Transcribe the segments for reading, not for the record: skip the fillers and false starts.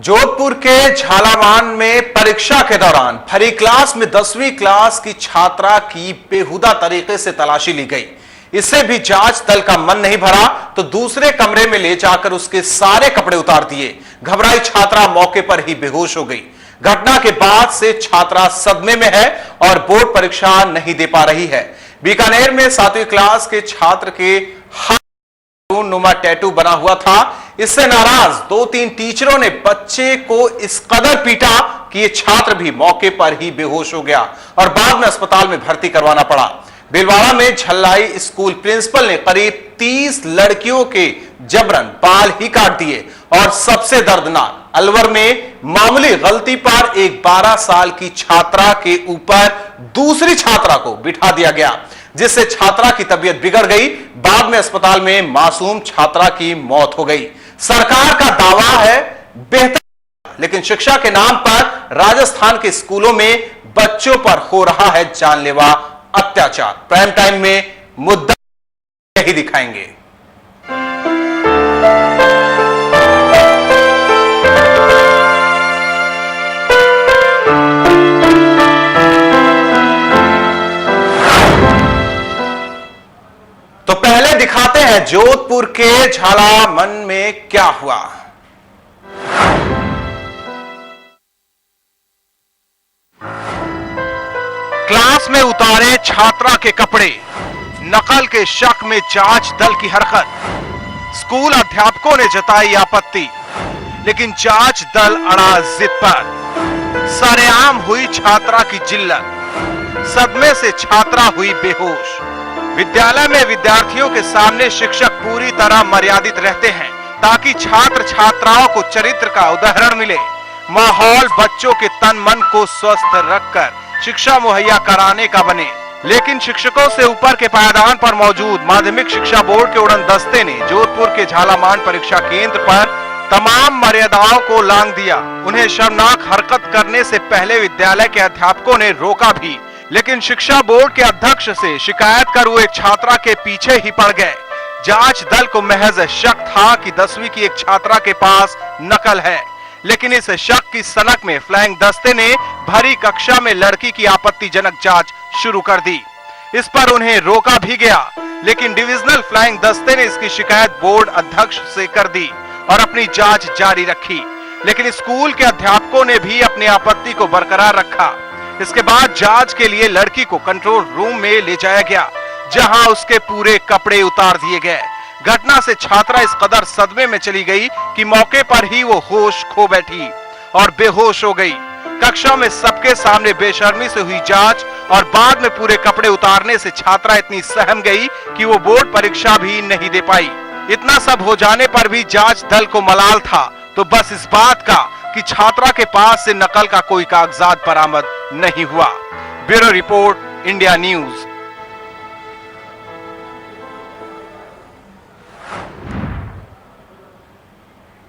जोधपुर के झालावाड़ में परीक्षा के दौरान फरी क्लास में 10वीं क्लास की छात्रा की बेहुदा तरीके से तलाशी ली गई। इससे भी जांच दल का मन नहीं भरा तो दूसरे कमरे में ले जाकर उसके सारे कपड़े उतार दिए। घबराई छात्रा मौके पर ही बेहोश हो गई। घटना के बाद से छात्रा सदमे में है और बोर्ड परीक्षा नहीं दे पा रही है। बीकानेर में 7वीं क्लास के छात्र के हाथ नुमा टैटू बना हुआ था। इससे नाराज 2-3 टीचरों ने बच्चे को इस कदर पीटा कि ये छात्र भी मौके पर ही बेहोश हो गया और बाद में अस्पताल में भर्ती करवाना पड़ा। भीलवाड़ा में झल्लाई स्कूल प्रिंसिपल ने करीब 30 लड़कियों के जबरन बाल ही काट दिए और सबसे दर्दनाक अलवर में मामूली गलती पर एक 12 साल की छात्रा के ऊपर दूसरी छात्रा को बिठा दिया गया, जिससे छात्रा की तबीयत बिगड़ गई। बाद में अस्पताल में मासूम छात्रा की मौत हो गई। सरकार का दावा है बेहतर, लेकिन शिक्षा के नाम पर राजस्थान के स्कूलों में बच्चों पर हो रहा है जानलेवा अत्याचार। प्राइम टाइम में मुद्दा यही दिखाएंगे। तो पहले दिखाते हैं जोधपुर के झालावाड़ में क्या हुआ। क्लास में उतारे छात्रा के कपड़े, नकल के शक में जांच दल की हरकत। स्कूल अध्यापकों ने जताई आपत्ति, लेकिन जांच दल अड़ा जिद पर। सरेआम हुई छात्रा की जिल्लत, सदमे से छात्रा हुई बेहोश। विद्यालय में विद्यार्थियों के सामने शिक्षक पूरी तरह मर्यादित रहते हैं ताकि छात्र छात्राओं को चरित्र का उदाहरण मिले। माहौल बच्चों के तन मन को स्वस्थ रखकर शिक्षा मुहैया कराने का बने, लेकिन शिक्षकों से ऊपर के पायदान पर मौजूद माध्यमिक शिक्षा बोर्ड के उड़न दस्ते ने जोधपुर के झालावाड़ परीक्षा केंद्र पर तमाम मर्यादाओं को लांघ दिया। उन्हें शर्मनाक हरकत करने से पहले विद्यालय के अध्यापकों ने रोका भी, लेकिन शिक्षा बोर्ड के अध्यक्ष से शिकायत कर वो एक छात्रा के पीछे ही पड़ गए। जांच दल को महज शक था कि 10वीं की एक छात्रा के पास नकल है, लेकिन इस शक की सनक में फ्लाइंग दस्ते ने भरी कक्षा में लड़की की आपत्तिजनक जांच शुरू कर दी। इस पर उन्हें रोका भी गया, लेकिन डिविजनल फ्लाइंग दस्ते ने इसकी शिकायत बोर्ड अध्यक्ष से कर दी और अपनी जांच जारी रखी। लेकिन स्कूल के अध्यापकों ने भी अपनी आपत्ति को बरकरार रखा। इसके बाद जांच के लिए लड़की को कंट्रोल रूम में ले जाया गया, जहां उसके पूरे कपड़े उतार दिए गए। घटना से छात्रा इस कदर सदमे में चली गई कि मौके पर ही वो होश खो बैठी और बेहोश हो गई। कक्षा में सबके सामने बेशर्मी से हुई जांच और बाद में पूरे कपड़े उतारने से छात्रा इतनी सहम गई कि वो बोर्ड परीक्षा भी नहीं दे पाई। इतना सब हो जाने पर भी जांच दल को मलाल था तो बस इस बात का कि छात्रा के पास से नकल का कोई कागजात बरामद नहीं हुआ। Bureau report, India news.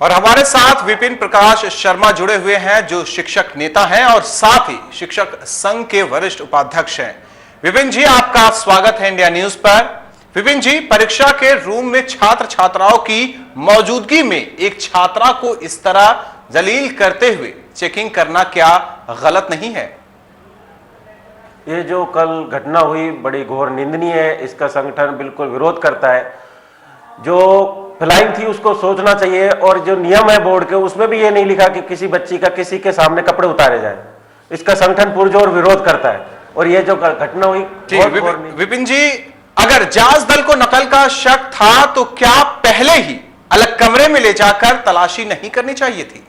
और हमारे साथ विपिन प्रकाश शर्मा जुड़े हुए हैं, जो शिक्षक नेता हैं और साथ ही शिक्षक संघ के वरिष्ठ उपाध्यक्ष हैं। विपिन जी, आपका स्वागत है इंडिया न्यूज पर। विपिन जी, परीक्षा के रूम में छात्र छात्राओं की मौजूदगी में एक छात्रा को इस तरह जलील करते हुए चेकिंग करना क्या गलत नहीं है? ये जो कल घटना हुई बड़ी घोर निंदनीय है। इसका संगठन बिल्कुल विरोध करता है। जो फ्लाइंग थी उसको सोचना चाहिए, और जो नियम है बोर्ड के उसमें भी ये नहीं लिखा कि किसी बच्ची का किसी के सामने कपड़े उतारे जाए। इसका संगठन पुरजोर विरोध करता है। और ये जो घटना हुई विपिन जी, अगर जांच दल को नकल का शक था तो क्या पहले ही अलग कमरे में ले जाकर तलाशी नहीं करनी चाहिए थी?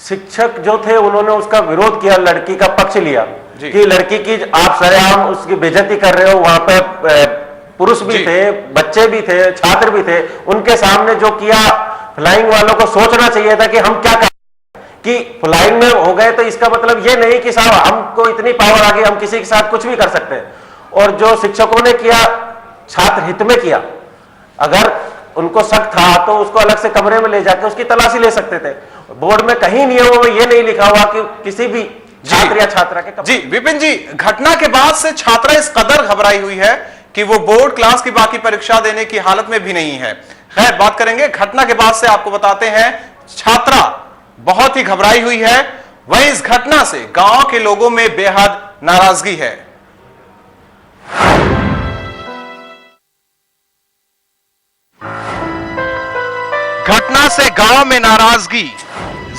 शिक्षक जो थे उन्होंने उसका विरोध किया, लड़की का पक्ष लिया कि लड़की की आप सरेआम उसकी बेइज्जती कर रहे हो। वहां पे पुरुष भी थे, बच्चे भी थे, छात्र भी थे, उनके सामने जो किया। फ्लाइंग वालों को सोचना चाहिए था कि हम क्या करें। कि फ्लाइंग में हो गए तो इसका मतलब ये नहीं कि साहब हमको इतनी पावर आ गई, हम किसी के साथ कुछ भी कर सकते हैं। और जो शिक्षकों ने किया छात्र हित में किया। अगर उनको शक था तो उसको अलग से कमरे में ले जाकर उसकी तलाशी ले सकते थे। बोर्ड में कहीं नियमों में यह नहीं लिखा हुआ कि किसी भी छात्र या छात्रा के कपड़े। जी विपिन जी, घटना के बाद से छात्रा इस कदर घबराई हुई है कि वो बोर्ड क्लास की बाकी परीक्षा देने की हालत में भी नहीं है। खैर, बात करेंगे। घटना के बाद से आपको बताते हैं छात्रा बहुत ही घबराई हुई है। वहीं इस घटना से गांव के लोगों में बेहद नाराजगी है। घटना से गांव में नाराजगी,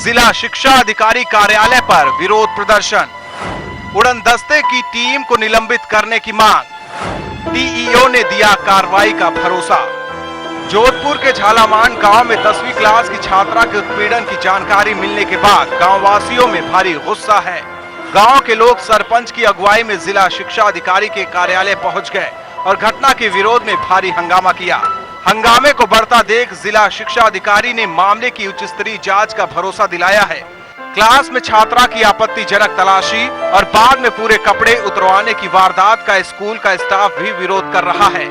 जिला शिक्षा अधिकारी कार्यालय पर विरोध प्रदर्शन, उड़न दस्ते की टीम को निलंबित करने की मांग, डीईओ ने दिया कार्रवाई का भरोसा। जोधपुर के झालामान गांव में 10वीं क्लास की छात्रा के उत्पीड़न की जानकारी मिलने के बाद गांव वासियों में भारी गुस्सा है। गांव के लोग सरपंच की अगुवाई में जिला शिक्षा अधिकारी के कार्यालय पहुंच गए और घटना के विरोध में भारी हंगामा किया। हंगामे को बढ़ता देख जिला शिक्षा अधिकारी ने मामले की उच्च स्तरीय जांच का भरोसा दिलाया है। क्लास में छात्रा की आपत्तिजनक तलाशी और बाद में पूरे कपड़े उतरवाने की वारदात का स्कूल का स्टाफ भी विरोध कर रहा है,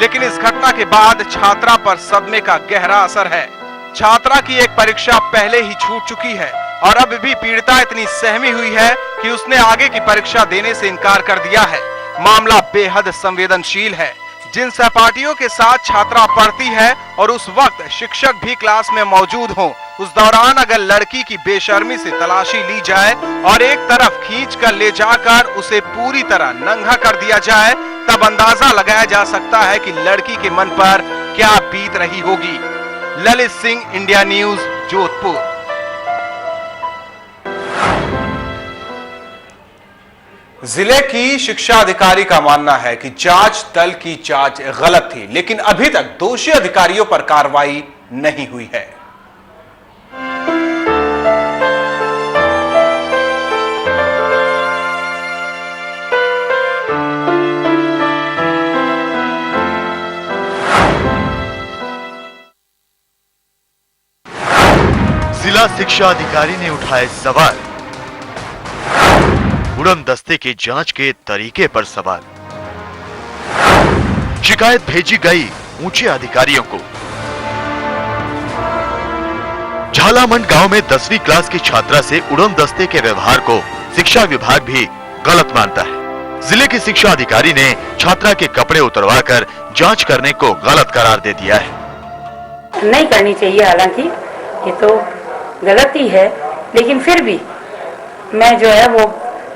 लेकिन इस घटना के बाद छात्रा पर सदमे का गहरा असर है। छात्रा की एक परीक्षा पहले ही छूट चुकी है और अब भी पीड़िता इतनी सहमी हुई है कि उसने आगे की परीक्षा देने से इनकार कर दिया है। मामला बेहद संवेदनशील है। जिन सहपाठियों के साथ छात्रा पढ़ती है और उस वक्त शिक्षक भी क्लास में मौजूद हो, उस दौरान अगर लड़की की बेशर्मी से तलाशी ली जाए और एक तरफ खींच कर ले जाकर उसे पूरी तरह नंगा कर दिया जाए, तब अंदाजा लगाया जा सकता है कि लड़की के मन पर क्या बीत रही होगी। Lalit Singh, India news, Jodhpur. जिले की शिक्षा अधिकारी का मानना है कि जांच दल की जांच गलत थी, लेकिन अभी तक दोषी अधिकारियों पर कार्रवाई नहीं हुई है। जिला शिक्षा अधिकारी ने उठाए सवाल, उड़न दस्ते की जांच के तरीके पर सवाल, शिकायत भेजी गई ऊंचे अधिकारियों को। झालामंड गांव में 10वीं क्लास की छात्रा से उड़न दस्ते के व्यवहार को शिक्षा विभाग भी गलत मानता है। जिले के शिक्षा अधिकारी ने छात्रा के कपड़े उतरवाकर जांच करने को गलत करार दे दिया है। नहीं करनी चाहिए, हालांकि ये तो गलती है, लेकिन फिर भी मैं जो है वो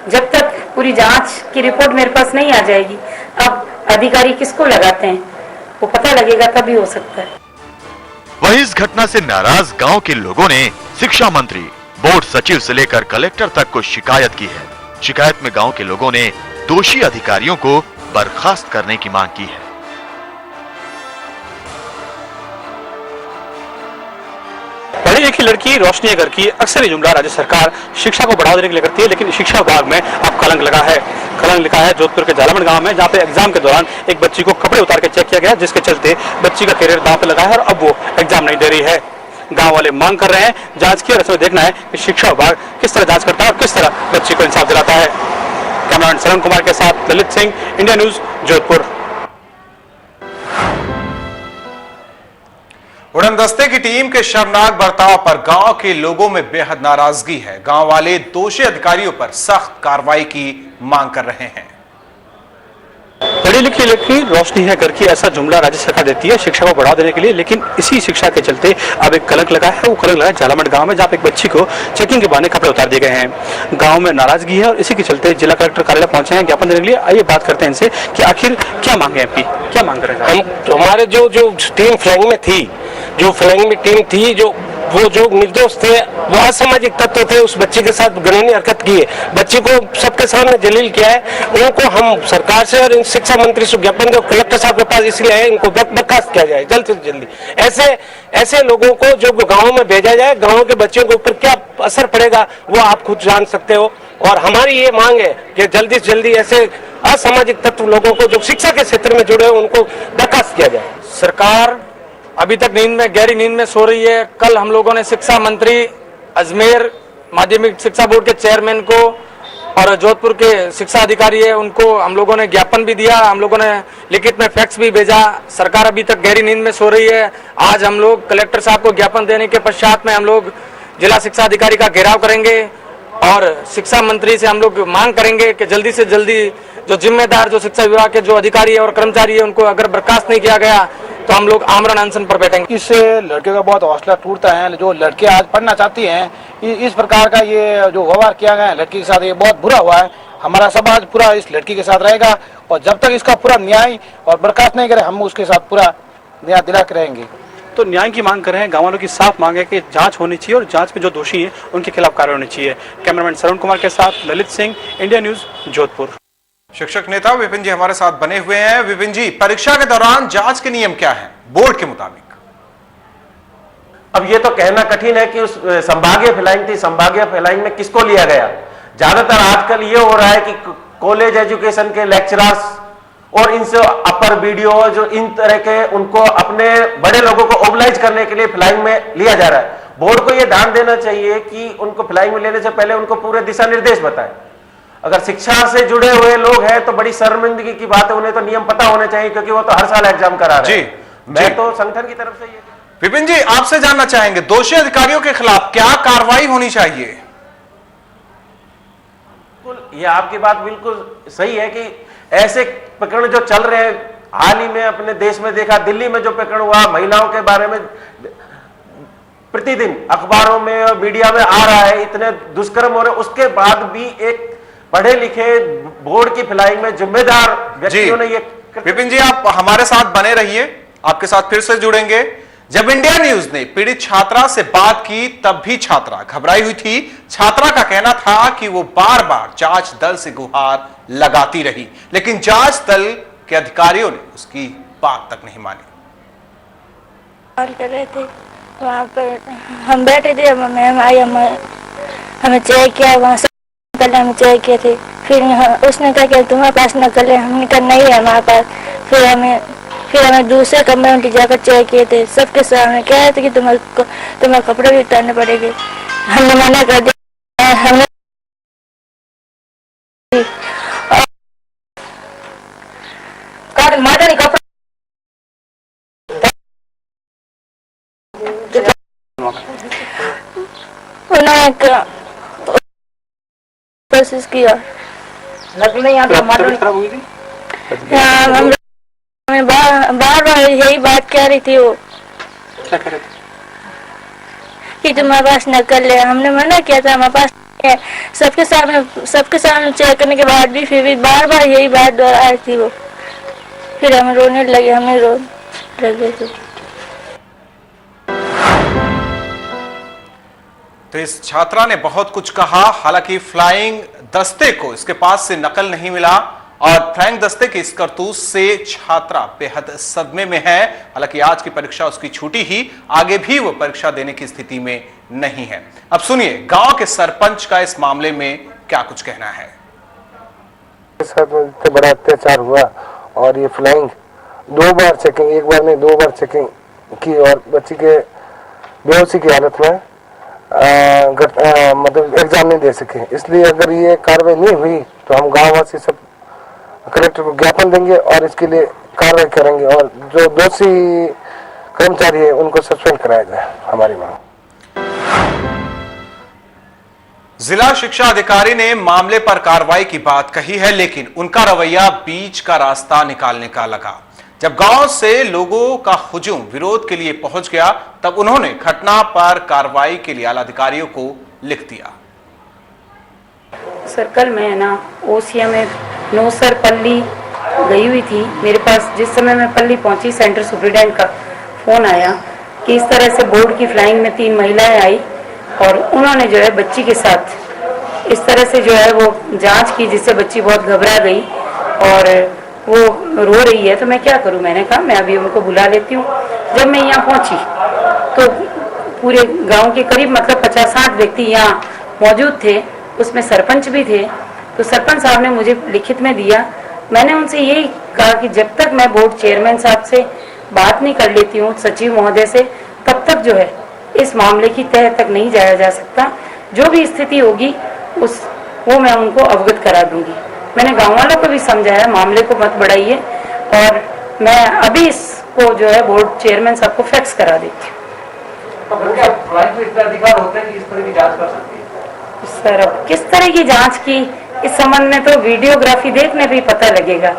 जब तक पूरी जांच की रिपोर्ट मेरे पास नहीं आ जाएगी, अब अधिकारी किसको लगाते हैं वो पता लगेगा, तभी हो सकता है। वहीं इस घटना से नाराज गांव के लोगों ने शिक्षा मंत्री, बोर्ड सचिव से लेकर कलेक्टर तक को शिकायत की है। शिकायत में गांव के लोगों ने दोषी अधिकारियों को बर्खास्त करने की मांग की है। पढ़ी लिखी लड़की, रोशनी घर की, अक्सर ये जुमला राज्य सरकार शिक्षा को बढ़ावा देने के लिए करती है, लेकिन शिक्षा विभाग में अब कलंक लगा है। कलंक लिखा है जोधपुर के झालामंड गांव में, जहां पे एग्जाम के दौरान एक बच्ची को कपड़े उतार के चेक किया गया, जिसके चलते बच्ची का करियर दांव पे लगा है और अब वो एग्जाम नहीं दे रही है। गांव वाले मांग कर रहे हैं जांच की, और इसमें देखना है कि शिक्षा विभाग किस तरह जांच करता है और किस तरह बच्ची को इंसाफ दिलाता है। कैमरामैन सरन कुमार के साथ ललित सिंह, इंडिया न्यूज, जोधपुर। उड़न दस्ते की टीम के शर्मनाक बर्ताव पर गांव के लोगों में बेहद नाराजगी है। गांव वाले दोषी अधिकारियों पर सख्त कार्रवाई की मांग कर रहे हैं। पढ़ी लिखी लड़की, रोशनी है घर की, ऐसा जुमला राज्य सरकार देती है शिक्षा को बढ़ावा देने के लिए, लेकिन इसी शिक्षा के चलते अब एक कलंक लगा है। वो कलंक लगा है झालामंड गांव में, जहां पे एक बच्ची को चेकिंग के बहाने कपड़े उतार दिए गए हैं। गांव में नाराजगी है और इसी के चलते जिला कलेक्टर कार्यालय पहुंचे हैं ज्ञापन देने के लिए। आइए बात करते हैं इनसे कि आखिर क्या मांग है आपकी, क्या मांग कर रहे हैं। हमारे जो टीम फ्लैंग में थी, जो फ्लैंग में टीम थी, वो जो निर्दोष थे, वो असामाजिक तत्व थे, उस बच्चे के साथ घृणनीय हरकत की है, बच्चे को सबके सामने जलील किया है, उनको हम सरकार से और शिक्षा मंत्री से ज्ञापन जो कलेक्टर साहब के पास इसलिए है, इनको बर्खास्त किया जाए जल्द से जल्दी। ऐसे लोगों को जो गाँव में भेजा जाए, गाँव के बच्चों के ऊपर क्या असर पड़ेगा वो आप खुद जान सकते हो। और हमारी ये मांग है कि जल्दी से जल्दी ऐसे असामाजिक तत्व लोगों को जो शिक्षा के क्षेत्र में जुड़े हो उनको बर्खास्त किया जाए। सरकार अभी तक गहरी नींद में सो रही है। कल हम लोगों ने शिक्षा मंत्री, अजमेर माध्यमिक शिक्षा बोर्ड के चेयरमैन को और जोधपुर के शिक्षा अधिकारी है उनको हम लोगों ने ज्ञापन भी दिया, हम लोगों ने लिखित में फैक्स भी भेजा। सरकार अभी तक गहरी नींद में सो रही है। आज हम लोग कलेक्टर साहब को ज्ञापन देने के पश्चात में हम लोग जिला शिक्षा अधिकारी का घेराव करेंगे और शिक्षा मंत्री से हम लोग मांग करेंगे कि जल्दी से जल्दी जो जिम्मेदार, जो शिक्षा विभाग के जो अधिकारी और कर्मचारी है, उनको अगर बर्खास्त नहीं किया गया, तो हम लोग आमरण अनशन पर बैठेंगे। इससे लड़के का बहुत हौसला टूटता है। जो लड़के आज पढ़ना चाहती हैं, इस प्रकार का ये जो व्यवहार किया गया है लड़की के साथ, ये बहुत बुरा हुआ है। हमारा समाज पूरा इस लड़की के साथ रहेगा और जब तक इसका पूरा न्याय और बर्खास्त नहीं करे, हम उसके साथ पूरा न्याय दिला के रहेंगे। तो न्याय की मांग कर रहे हैं, गांव वालों की साफ मांग है कि जांच होनी चाहिए और जांच में जो दोषी हैं उनके खिलाफ कार्रवाई होनी चाहिए। कैमरामैन सरुण कुमार के साथ ललित सिंह, इंडिया न्यूज, जोधपुर। शिक्षक नेता विपिन जी हमारे साथ बने हुए हैं। विपिन जी, परीक्षा के दौरान जांच के नियम क्या हैं बोर्ड के मुताबिक? अब ये तो कहना कठिन है कि उस संभागीय फ्लाइंग थी, संभागीय फ्लाइंग में किसको लिया गया। ज्यादातर आजकल ये हो रहा है कि कॉलेज एजुकेशन के लेक्चरर्स और इनसे अपर वीडियो जो इन तरह के उनको अपने बड़े लोगों को ओबलाइज करने के लिए फ्लाइंग में लिया जा रहा है। बोर्ड को यह ध्यान देना चाहिए कि उनको फ्लाइंग में लेने से पहले उनको पूरे दिशा निर्देश बताएं। अगर शिक्षा से जुड़े हुए लोग हैं तो बड़ी शर्मिंदगी की बात है, उन्हें तो नियम पता होने चाहिए क्योंकि वो तो हर साल एग्जाम करा रहे हैं। मैं तो संगठन की तरफ से ये विपिन जी आपसे जानना चाहेंगे, दोषी अधिकारियों के खिलाफ क्या कार्रवाई होनी चाहिए? बिल्कुल, ये आपकी बात बिल्कुल सही है कि ऐसे प्रकरण जो चल रहे हैं, हाल ही में अपने देश में देखा, दिल्ली में जो प्रकरण हुआ, महिलाओं के बारे में प्रतिदिन अखबारों में और मीडिया में आ रहा है, इतने दुष्कर्म हो रहे, उसके बाद भी एक पढ़े लिखे बोर्ड की फ्लाइंग में जिम्मेदार व्यक्तियों ने ये। विपिन जी आप हमारे साथ बने रहिए, आपके साथ फिर से जुड़ेंगे। जब इंडिया न्यूज ने पीड़ित छात्रा से बात की तब भी छात्रा घबराई हुई थी। छात्रा का कहना था कि वो बार बार जांच दल से गुहार लगाती रही, लेकिन जांच दल के अधिकारियों ने उसकी बात तक नहीं मानी। कॉल कर रहे थे, वहाँ पर हम बैठे थे, मैम आई, हमें चेक किया, वहाँ से कल हम चेक किए थे। फिर उसने कहा कि तुम्हारे पास नकल है, हमने कहा नहीं है हमारे पास। फिर हमें दूसरे कमरे में जाकर चेक किए थे, सबके सामने कह रहे थे कि तुम्हें कपड़े भी उतारने पड़ेंगे। हमने मना कर दिया। हमने उन्होंने कोशिश किया, हमें बार बार यही बात कह रही थी वो कि तुम्हारे पास नकल है। हमने मना किया था, हमारे पास है। सबके सामने चेक करने के बाद भी फिर भी बार बार यही बात दोहराई थी वो। फिर हम रोने लगे, हमें रो लगे थे। तो इस छात्रा ने बहुत कुछ कहा। हालांकि फ्लाइंग दस्ते को इसके पास से नकल नहीं मिला और फ्लाइंग दस्ते की इस करतूत से छात्रा बेहद सदमे में है। हालांकि आज की परीक्षा उसकी छूटी ही, आगे भी वो परीक्षा देने की स्थिति में नहीं है। अब सुनिए गांव के सरपंच का इस मामले में क्या कुछ कहना है। इतना बड़ा अत्याचार हुआ और ये फ्लाइंग 2 बार चेकिंग, एक बार नहीं 2 बार चेकिंग की और बच्ची के बेहोशी की हालत में मतलब एग्जाम नहीं दे सके। इसलिए अगर ये कार्रवाई नहीं हुई तो हम गाँव वासी सब कलेक्टर को ज्ञापन देंगे और इसके लिए कार्रवाई करेंगे और जो दोषी कर्मचारी है उनको सस्पेंड कराया जाए, हमारी मांग। जिला शिक्षा अधिकारी ने मामले पर कार्रवाई की बात कही है, लेकिन उनका रवैया बीच का रास्ता निकालने का लगा। जब गांव से लोगों का हुजूम विरोध के लिए पहुंच गया तब उन्होंने घटना पर कार्रवाई के लिए आला अधिकारियों को लिख दिया। सर्कल में है ना, ओसिया में नौसर पल्ली गई हुई थी। मेरे पास जिस समय मैं पल्ली पहुंची, सेंटर सुप्रिटेंडेंट का फोन आया कि इस तरह से बोर्ड की फ्लाइंग में 3 महिलाएं आई और उन्होंने जो है बच्ची के साथ इस तरह से जो है वो जांच की, जिससे बच्ची बहुत घबरा गई और वो रो रही है। तो मैं क्या करूं, मैंने कहा मैं अभी उनको बुला लेती हूँ। जब मैं यहाँ पहुंची तो पूरे गांव के करीब मतलब 50-60 व्यक्ति यहाँ मौजूद थे, उसमें सरपंच भी थे। तो सरपंच साहब ने मुझे लिखित में दिया। मैंने उनसे यही कहा कि जब तक मैं बोर्ड चेयरमैन साहब से बात नहीं कर लेती हूँ, सचिव महोदय से, तब तक जो है इस मामले की तह तक नहीं जाया जा सकता। जो भी स्थिति होगी वो मैं उनको अवगत करा दूंगी। मैंने गाँव वालों को भी समझाया, मामले को मत बढ़ाइए और मैं अभी इसको जो है बोर्ड चेयरमैन साहब को फैक्स करा देती हूँ। अधिकार होता है कि इस तरह की जांच कर सकती है? सर अब किस तरह की जांच की, इस संबंध में तो वीडियोग्राफी देखने पे ही पता लगेगा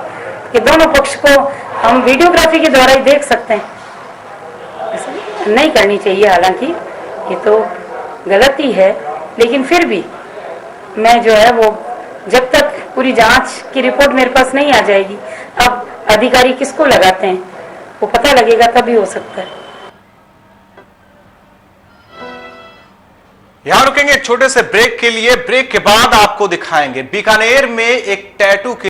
कि दोनों पक्ष को हम वीडियोग्राफी के द्वारा ही देख सकते हैं। ऐसा नहीं करनी चाहिए, हालांकि ये तो गलती है, लेकिन फिर भी मैं जो है वो जब तक पूरी जांच की रिपोर्ट मेरे पास नहीं आ जाएगी, अब अधिकारी किसको लगाते हैं वो पता लगेगा, तभी हो सकता है। यहां रुकेंगे एक छोटे से ब्रेक के लिए। ब्रेक के बाद आपको दिखाएंगे बीकानेर में एक टैटू के